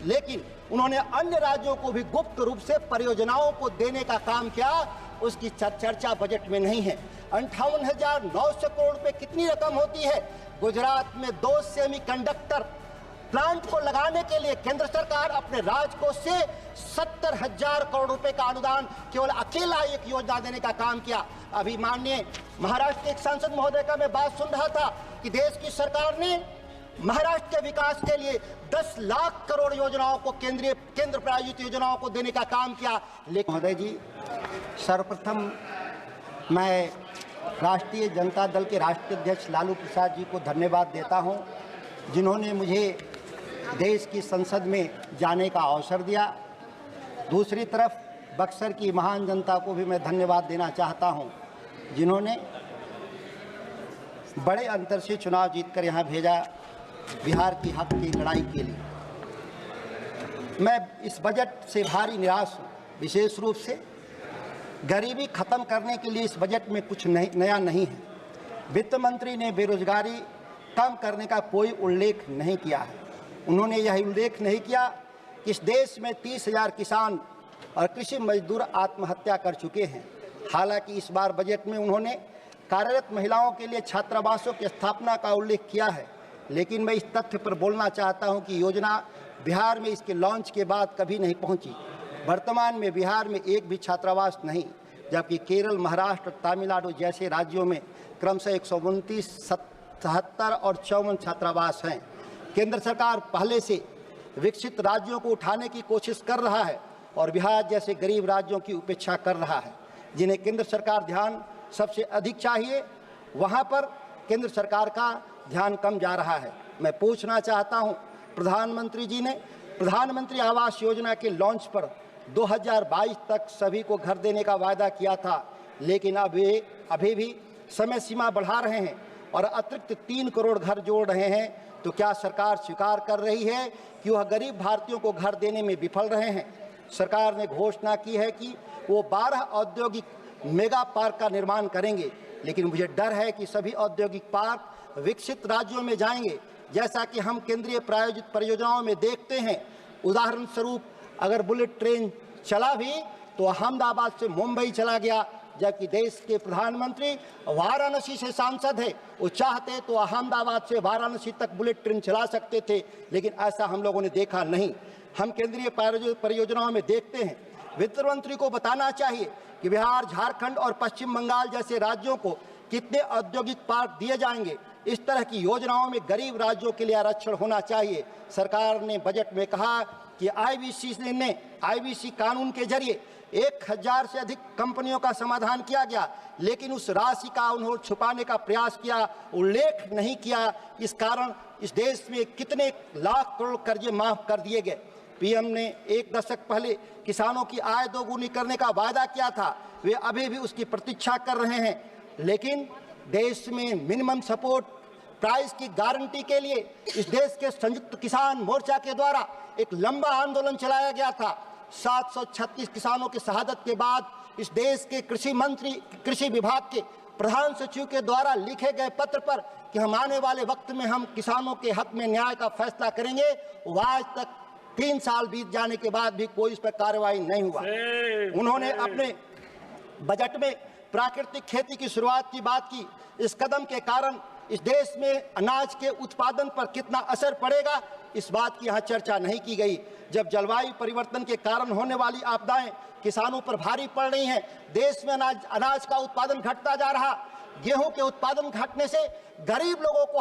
लेकिन उन्होंने अन्य राज्यों को भी गुप्त रूप से परियोजनाओं को देने का काम किया, उसकी चर्चा बजट में नहीं है। 58,900 करोड़ रुपए कितनी रकम होती है? गुजरात में 2 सेमीकंडक्टर प्लांट को लगाने के लिए केंद्र सरकार अपने राजकोष से 70,000 करोड़ रुपए का अनुदान केवल अकेला एक योजना देने का काम किया। अभी माननीय महाराष्ट्र के एक सांसद महोदय का मैं बात सुन रहा था कि देश की सरकार ने महाराष्ट्र के विकास के लिए 10 लाख करोड़ योजनाओं को केंद्र प्रायोजित योजनाओं को देने का काम किया। लेकिन महोदय जी, सर्वप्रथम मैं राष्ट्रीय जनता दल के राष्ट्रीय अध्यक्ष लालू प्रसाद जी को धन्यवाद देता हूं, जिन्होंने मुझे देश की संसद में जाने का अवसर दिया। दूसरी तरफ बक्सर की महान जनता को भी मैं धन्यवाद देना चाहता हूं, जिन्होंने बड़े अंतर से चुनाव जीतकर यहां भेजा बिहार की हक की लड़ाई के लिए। मैं इस बजट से भारी निराश हूं। विशेष रूप से गरीबी खत्म करने के लिए इस बजट में कुछ नया नहीं है। वित्त मंत्री ने बेरोजगारी कम करने का कोई उल्लेख नहीं किया है। उन्होंने यह उल्लेख नहीं किया कि इस देश में 30,000 किसान और कृषि मजदूर आत्महत्या कर चुके हैं। हालांकि इस बार बजट में उन्होंने कार्यरत महिलाओं के लिए छात्रावासों की स्थापना का उल्लेख किया है, लेकिन मैं इस तथ्य पर बोलना चाहता हूं कि योजना बिहार में इसके लॉन्च के बाद कभी नहीं पहुंची। वर्तमान में बिहार में एक भी छात्रावास नहीं, जबकि केरल, महाराष्ट्र, तमिलनाडु जैसे राज्यों में क्रमशः 129, 77 और 54 छात्रावास हैं। केंद्र सरकार पहले से विकसित राज्यों को उठाने की कोशिश कर रहा है और बिहार जैसे गरीब राज्यों की उपेक्षा कर रहा है, जिन्हें केंद्र सरकार ध्यान सबसे अधिक चाहिए, वहां पर केंद्र सरकार का ध्यान कम जा रहा है। मैं पूछना चाहता हूं, प्रधानमंत्री जी ने प्रधानमंत्री आवास योजना के लॉन्च पर 2022 तक सभी को घर देने का वायदा किया था, लेकिन अभी भी समय सीमा बढ़ा रहे हैं और अतिरिक्त 3 करोड़ घर जोड़ रहे हैं। तो क्या सरकार स्वीकार कर रही है कि वह गरीब भारतीयों को घर देने में विफल रहे हैं? सरकार ने घोषणा की है कि वो 12 औद्योगिक मेगा पार्क का निर्माण करेंगे, लेकिन मुझे डर है कि सभी औद्योगिक पार्क विकसित राज्यों में जाएंगे, जैसा कि हम केंद्रीय प्रायोजित परियोजनाओं में देखते हैं। उदाहरण स्वरूप अगर बुलेट ट्रेन चला भी तो अहमदाबाद से मुंबई चला गया, जबकि देश के प्रधानमंत्री वाराणसी से सांसद है। वो चाहते तो अहमदाबाद से वाराणसी तक बुलेट ट्रेन चला सकते थे, लेकिन ऐसा हम लोगों ने देखा नहीं। हम केंद्रीय परियोजनाओं में देखते हैं। वित्त मंत्री को बताना चाहिए कि बिहार, झारखंड और पश्चिम बंगाल जैसे राज्यों को कितने औद्योगिक पार्क दिए जाएंगे। इस तरह की योजनाओं में गरीब राज्यों के लिए आरक्षण होना चाहिए। सरकार ने बजट में कहा कि आईबीसी कानून के जरिए 1000 से अधिक कंपनियों का समाधान किया गया, लेकिन उस राशि का उन्होंने छुपाने का प्रयास किया, उल्लेख नहीं किया। इस कारण इस देश में कितने लाख करोड़ कर्जे माफ कर दिए गए। पीएम ने 1 दशक पहले किसानों की आय दोगुनी करने का वायदा किया था, वे अभी भी उसकी प्रतीक्षा कर रहे हैं। लेकिन देश में मिनिमम सपोर्ट प्राइस की गारंटी के लिए इस देश के संयुक्त किसान मोर्चा के द्वारा एक लंबा आंदोलन चलाया गया था। 736 किसानों की शहादत के बाद इस देश के कृषि विभाग के प्रधान सचिव के द्वारा लिखे गए पत्र पर कि हम आने वाले वक्त में हम किसानों के हक में न्याय का फैसला करेंगे, वो आज तक 3 साल बीत जाने के बाद भी कोई इस पर कार्रवाई नहीं हुआ। उन्होंने अपने बजट में प्राकृतिक खेती की शुरुआत की बात की। इस कदम के कारण इस देश में अनाज के उत्पादन पर कितना असर पड़ेगा, इस बात की यहाँ चर्चा नहीं की गई। जब जलवायु परिवर्तन के कारण होने वाली आपदाएं किसानों पर भारी पड़ रही हैं, देश में अनाज का उत्पादन घटता जा रहा, गेहूं के उत्पादन घटने से गरीब लोगों को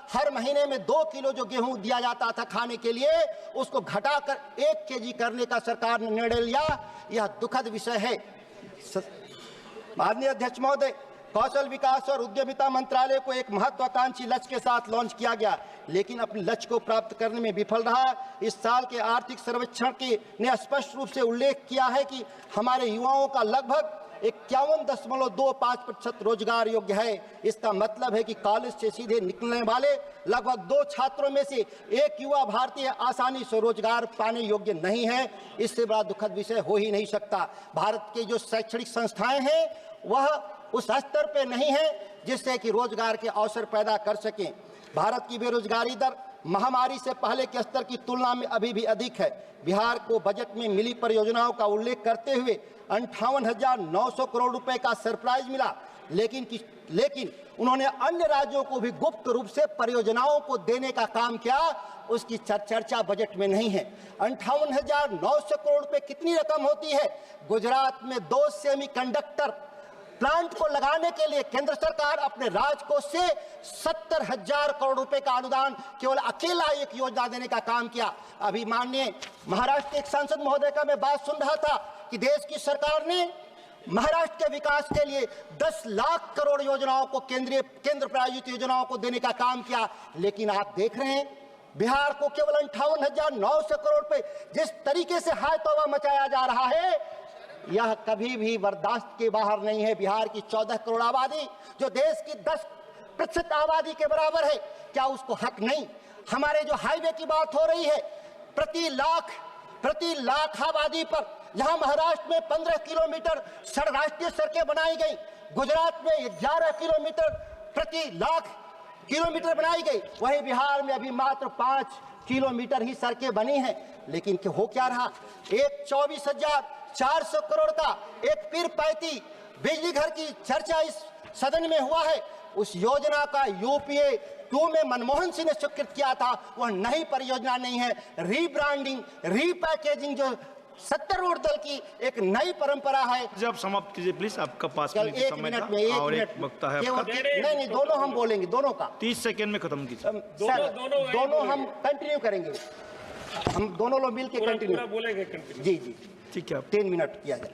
हर महीने में 2 किलो जो गेहूं दिया जाता था खाने के लिए, उसको घटाकर 1 केजी करने का सरकार ने निर्णय लिया। यह दुखद विषय है। माननीय अध्यक्ष महोदय, कौशल विकास और उद्यमिता मंत्रालय को एक महत्वाकांक्षी लक्ष्य के साथ लॉन्च किया गया, लेकिन अपने लक्ष्य को प्राप्त करने में विफल रहा। इस साल के आर्थिक सर्वेक्षण ने स्पष्ट रूप से उल्लेख किया है कि हमारे युवाओं का लगभग 51.25% रोजगार योग्य है। इसका मतलब है कि कॉलेज से सीधे निकलने वाले लगभग 2 छात्रों में से 1 युवा भारतीय आसानी से रोजगार पाने योग्य नहीं है। इससे बड़ा दुखद विषय हो ही नहीं सकता। भारत के जो शैक्षणिक संस्थाएं हैं वह उस स्तर पे नहीं है जिससे कि रोजगार के अवसर पैदा कर सकें। भारत की बेरोजगारी दर महामारी से पहले के स्तर की तुलना में अभी भी अधिक है। बिहार को बजट में मिली परियोजनाओं का उल्लेख करते हुए 58,900 करोड़ रुपए का सरप्राइज मिला, लेकिन उन्होंने अन्य राज्यों को भी गुप्त रूप से परियोजनाओं को देने का काम किया, उसकी चर्चा बजट में नहीं है। 58,900 करोड़ रुपए कितनी रकम होती है? गुजरात में 2 सेमीकंडक्टर प्लांट को लगाने के लिए केंद्र सरकार अपने राजकोष से 70,000 करोड़ रुपए का अनुदान केवल अकेला एक योजना देने का काम किया। अभी माननीय महाराष्ट्र के एक सांसद महोदय का मैं बात सुन रहा था कि देश की सरकार ने महाराष्ट्र के विकास के लिए 10 लाख करोड़ योजनाओं को केंद्र प्रायोजित योजनाओं को देने का काम किया, लेकिन आप देख रहे हैं बिहार को केवल 58,900 करोड़ रुपए जिस तरीके से हाय तौबा मचाया जा रहा है, यह कभी भी बर्दाश्त के बाहर नहीं है। बिहार की 14 करोड़ आबादी जो देश की 10% आबादी के बराबर है, क्या उसको हक नहीं? हमारे जो हाईवे की बात हो रही है, प्रति लाख आबादी पर जहां महाराष्ट्र में 15 किलोमीटर राष्ट्रीय सड़कें बनाई गई, गुजरात में 11 किलोमीटर प्रति लाख किलोमीटर बनाई गई, वहीं बिहार में अभी मात्र 5 किलोमीटर ही सड़कें बनी हैं। लेकिन हो क्या रहा? एक 24,400 करोड़ का एक पीर पैती बिजली घर की चर्चा इस सदन में हुआ है। उस योजना का यूपीए 2 में मनमोहन सिंह ने स्वीकृत किया था, वह नई परियोजना नहीं है। रीब्रांडिंग, रीपैकेजिंग जो सत्तारूढ़ दल की एक नई परंपरा है। जब समाप्त कीजिए प्लीज, आपका 5 मिनट एक समय मिनट था में और एक वक्ता है आपका। नहीं, दोनों हम बोलेंगे, दोनों का 30 सेकंड में खत्म कीजिए। दोनों हम कंटिन्यू करेंगे, हम दोनों लोग मिल के कंटिन्यू बोलेंगे। जी ठीक है, 3 मिनट किया जाए।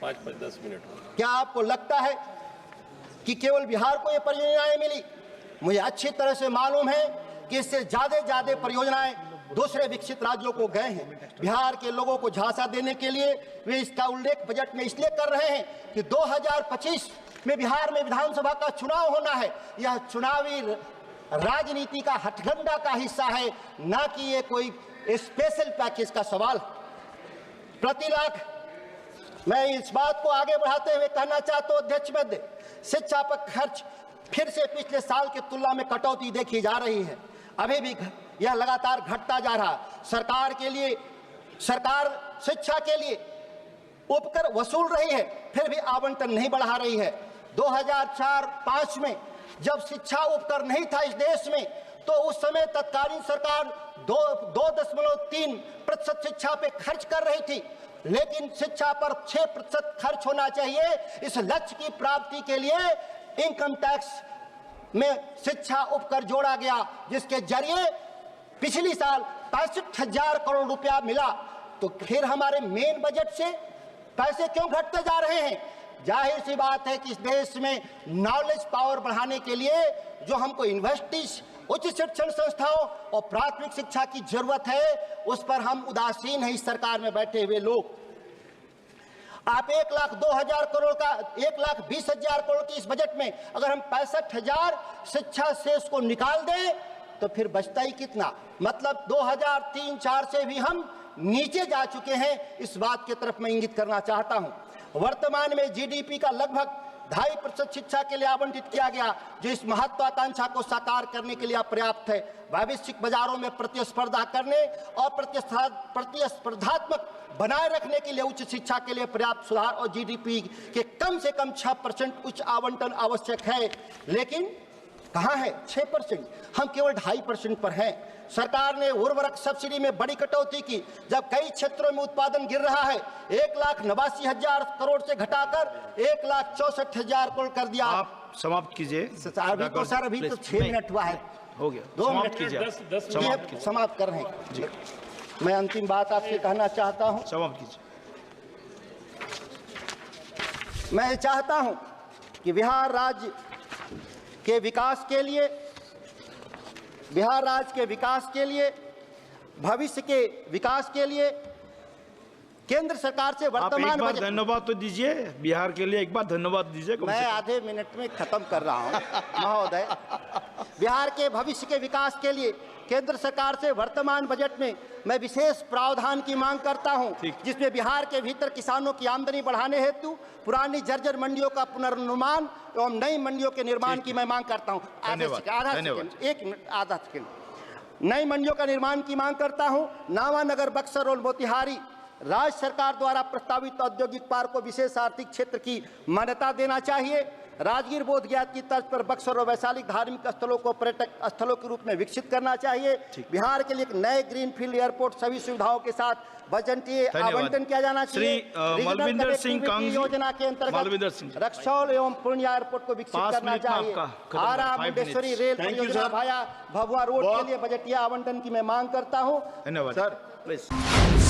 5-10 मिनट। क्या आपको लगता है कि केवल बिहार को ये परियोजनाएं मिली? मुझे अच्छी तरह से मालूम है कि इससे ज्यादा परियोजनाएं दूसरे विकसित राज्यों को गए हैं। बिहार के लोगों को झांसा देने के लिए वे इसका उल्लेख बजट में इसलिए कर रहे हैं कि 2025 में बिहार में विधानसभा का चुनाव होना है। यह चुनावी राजनीति का हथकंडा का हिस्सा है, ना कि ये कोई स्पेशल पैकेज का सवाल। प्रति लाख मैं इस बात को आगे बढ़ाते हुए कहना चाहता हूं, अध्यक्ष महोदय, शिक्षा पर खर्च फिर से पिछले साल की तुलना में कटौती देखी जा रही है। अभी भी यह लगातार घटता जा रहा। सरकार शिक्षा के लिए उपकर वसूल रही है, फिर भी आवंटन नहीं बढ़ा रही है। 2004-5 में जब शिक्षा उपकर नहीं था इस देश में, तो उस समय तत्कालीन सरकार 2.3% शिक्षा पे खर्च कर रही थी, लेकिन शिक्षा पर 6% खर्च होना चाहिए। इस लक्ष्य की प्राप्ति के लिए इनकम टैक्स में शिक्षा उपकर जोड़ा गया, जिसके जरिए पिछली साल 65,000 करोड़ रुपया मिला। तो फिर हमारे मेन बजट से पैसे क्यों घटते जा रहे हैं? जाहिर सी बात है कि इस देश में नॉलेज पावर बढ़ाने के लिए जो हमको यूनिवर्सिटीज, उच्च शिक्षण संस्थाओं और प्राथमिक शिक्षा की जरूरत है, उस पर हम उदासीन हैं इस सरकार में बैठे हुए लोग। आप 1,02,000 करोड़ का 1,20,000 करोड़ की इस बजट में अगर हम 65,000 शिक्षा से उसको निकाल दें तो फिर बचता ही कितना? मतलब 2003-4 से भी हम नीचे जा चुके हैं। इस बात की तरफ मैं इंगित करना चाहता हूं। वर्तमान में जीडीपी का लगभग 2.5% शिक्षा के लिए आवंटित किया गया, जो इस महत्वाकांक्षा को साकार करने के लिए अपर्याप्त है। वैश्विक बाजारों में प्रतिस्पर्धा करने और प्रतिस्पर्धात्मक बनाए रखने के लिए उच्च शिक्षा के लिए पर्याप्त सुधार और जीडीपी के कम से कम 6% उच्च आवंटन आवश्यक है। लेकिन कहां है 6%? हम केवल 2.5% पर हैं। सरकार ने उर्वरक सब्सिडी में बड़ी कटौती की, जब कई क्षेत्रों में उत्पादन गिर रहा है। 1,89,000 करोड़ से घटाकर 1,64,000 करोड़ कर दिया। आप समाप्त कीजिए। अभी तो 6 मिनट हुआ है, हो गया, 2 मिनट समाप्त कीजिए। समाप्त कर रहे हैं। मैं अंतिम बात आपसे कहना चाहता हूं। समाप्त कीजिए। मैं चाहता हूं कि बिहार राज्य के विकास के लिए, भविष्य के विकास के लिए केंद्र सरकार से वर्तमान बजट, धन्यवाद तो दीजिए बिहार के लिए, एक बार धन्यवाद दीजिए। मैं आधे मिनट में खत्म कर रहा हूं महोदय। बिहार के भविष्य के विकास के लिए केंद्र सरकार से वर्तमान बजट में मैं विशेष प्रावधान की मांग करता हूं, जिसमें बिहार के भीतर किसानों की आमदनी बढ़ाने हेतु पुरानी जर्जर मंडियों का पुनर्निर्माण एवं नई मंडियों के निर्माण की मैं मांग करता हूं। आधा सेकंड, 1 मिनट, आधा सेकंड। नई मंडियों का निर्माण की मांग करता हूं। नावानगर, बक्सर और मोतिहारी राज्य सरकार द्वारा प्रस्तावित औद्योगिक पार्क को विशेष आर्थिक क्षेत्र की मान्यता देना चाहिए। राजगीर बोध गया की तर्ज पर बक्सर और वैशाली धार्मिक स्थलों को पर्यटक स्थलों के रूप में विकसित करना चाहिए। बिहार के लिए एक नए ग्रीनफील्ड एयरपोर्ट सभी सुविधाओं के साथ बजटीय आवंटन किया जाना चाहिए। मलविंदर सिंह कांगजी योजना के अंतर्गत रक्सौल एवं पूर्णिया एयरपोर्ट को विकसित करना चाहिए। आरा मुंडेश्वरी रेल परियोजना भाया भभुआ रोड के लिए बजटीय आवंटन की मैं मांग करता हूँ। धन्यवाद सर।